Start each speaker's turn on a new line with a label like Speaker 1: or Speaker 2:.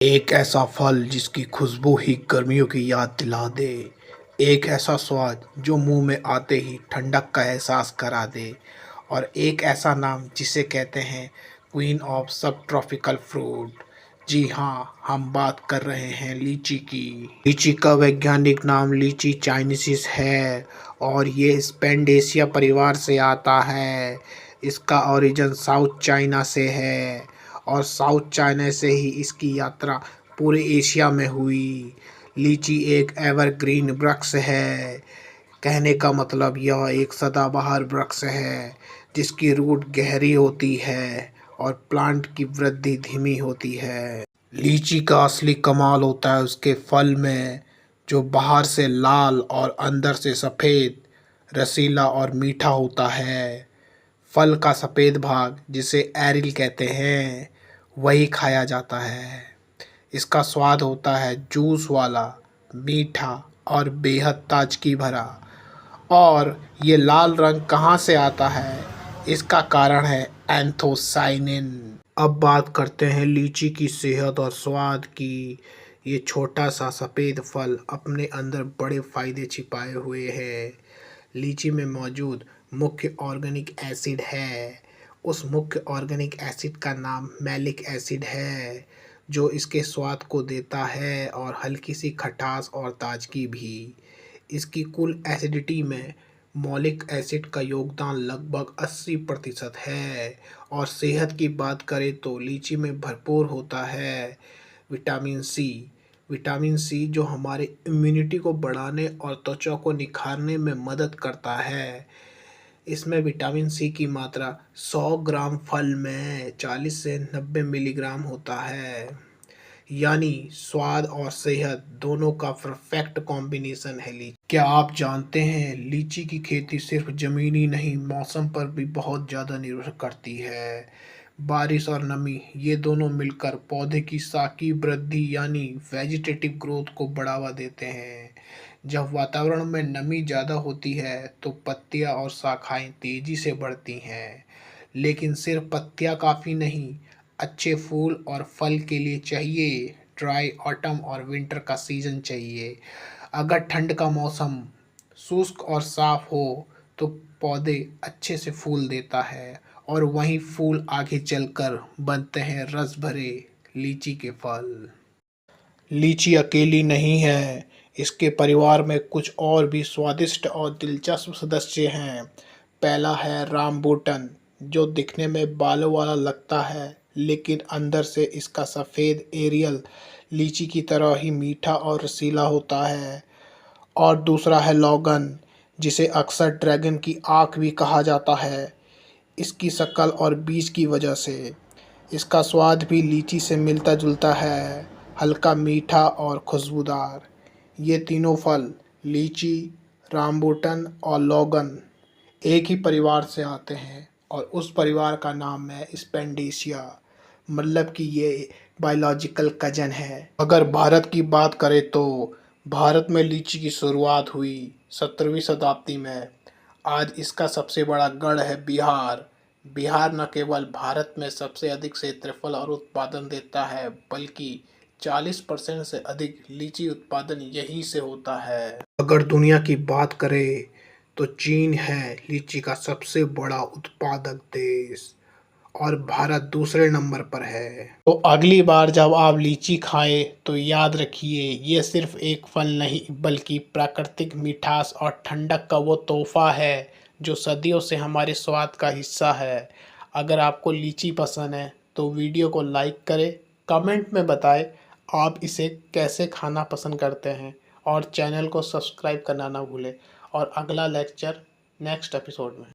Speaker 1: एक ऐसा फल जिसकी खुशबू ही गर्मियों की याद दिला दे। एक ऐसा स्वाद जो मुंह में आते ही ठंडक का एहसास करा दे। और एक ऐसा नाम जिसे कहते हैं क्वीन ऑफ सब ट्रॉपिकल फ्रूट। जी हाँ, हम बात कर रहे हैं लीची की। लीची का वैज्ञानिक नाम लीची चाइनीसिस है और ये स्पेंडेसिया परिवार से आता है। इसका ओरिजिन साउथ चाइना से है और साउथ चाइना से ही इसकी यात्रा पूरे एशिया में हुई। लीची एक एवरग्रीन वृक्ष है। कहने का मतलब यह एक सदाबहार वृक्ष है जिसकी रूट गहरी होती है और प्लांट की वृद्धि धीमी होती है। लीची का असली कमाल होता है उसके फल में, जो बाहर से लाल और अंदर से सफ़ेद, रसीला और मीठा होता है। फल का सफ़ेद भाग, जिसे एरिल कहते हैं, वही खाया जाता है। इसका स्वाद होता है जूस वाला, मीठा और बेहद ताजगी भरा। और ये लाल रंग कहाँ से आता है? इसका कारण है एंथोसाइनिन। अब बात करते हैं लीची की सेहत और स्वाद की। ये छोटा सा सफ़ेद फल अपने अंदर बड़े फायदे छिपाए हुए है। लीची में मौजूद मुख्य ऑर्गेनिक एसिड है। उस मुख्य ऑर्गेनिक एसिड का नाम मैलिक एसिड है, जो इसके स्वाद को देता है और हल्की सी खटास और ताजगी भी। इसकी कुल एसिडिटी में मौलिक एसिड का योगदान लगभग 80% है। और सेहत की बात करें तो लीची में भरपूर होता है विटामिन सी। विटामिन सी जो हमारे इम्यूनिटी को बढ़ाने और त्वचा को निखारने में मदद करता है। इसमें विटामिन सी की मात्रा 100 ग्राम फल में 40 से 90 मिलीग्राम होता है। यानी स्वाद और सेहत दोनों का परफेक्ट कॉम्बिनेशन है लीची। क्या आप जानते हैं लीची की खेती सिर्फ ज़मीन ही नहीं, मौसम पर भी बहुत ज़्यादा निर्भर करती है। बारिश और नमी, ये दोनों मिलकर पौधे की साकी वृद्धि यानी वेजिटेटिव ग्रोथ को बढ़ावा देते हैं। जब वातावरण में नमी ज़्यादा होती है तो पत्तियां और शाखाएं तेज़ी से बढ़ती हैं। लेकिन सिर्फ पत्तियां काफ़ी नहीं, अच्छे फूल और फल के लिए चाहिए ड्राई ऑटम और विंटर का सीज़न चाहिए। अगर ठंड का मौसम शुष्क और साफ हो तो पौधे अच्छे से फूल देता है और वहीं फूल आगे चलकर बनते हैं रस भरे लीची के फल। लीची अकेली नहीं है, इसके परिवार में कुछ और भी स्वादिष्ट और दिलचस्प सदस्य हैं। पहला है रामबूटन, जो दिखने में बालों वाला लगता है लेकिन अंदर से इसका सफ़ेद एरियल लीची की तरह ही मीठा और रसीला होता है। और दूसरा है लॉगन, जिसे अक्सर ड्रैगन की आँख भी कहा जाता है, इसकी शक्ल और बीज की वजह से। इसका स्वाद भी लीची से मिलता जुलता है, हल्का मीठा और खुशबूदार। ये तीनों फल, लीची, रामबूटन और लॉगन, एक ही परिवार से आते हैं और उस परिवार का नाम है स्पेंडेसिया। मतलब कि ये बायोलॉजिकल कजन है। अगर भारत की बात करें तो भारत में लीची की शुरुआत हुई 17वीं शताब्दी में। आज इसका सबसे बड़ा गढ़ है बिहार। बिहार न केवल भारत में सबसे अधिक क्षेत्रफल और उत्पादन देता है, बल्कि 40% से अधिक लीची उत्पादन यहीं से होता है। अगर दुनिया की बात करें तो चीन है लीची का सबसे बड़ा उत्पादक देश और भारत दूसरे नंबर पर है। तो अगली बार जब आप लीची खाएं तो याद रखिए, ये सिर्फ एक फल नहीं बल्कि प्राकृतिक मिठास और ठंडक का वो तोहफा है जो सदियों से हमारे स्वाद का हिस्सा है। अगर आपको लीची पसंद है तो वीडियो को लाइक करें, कमेंट में बताएं आप इसे कैसे खाना पसंद करते हैं और चैनल को सब्सक्राइब करना ना भूलें। और अगला लेक्चर नेक्स्ट एपिसोड में।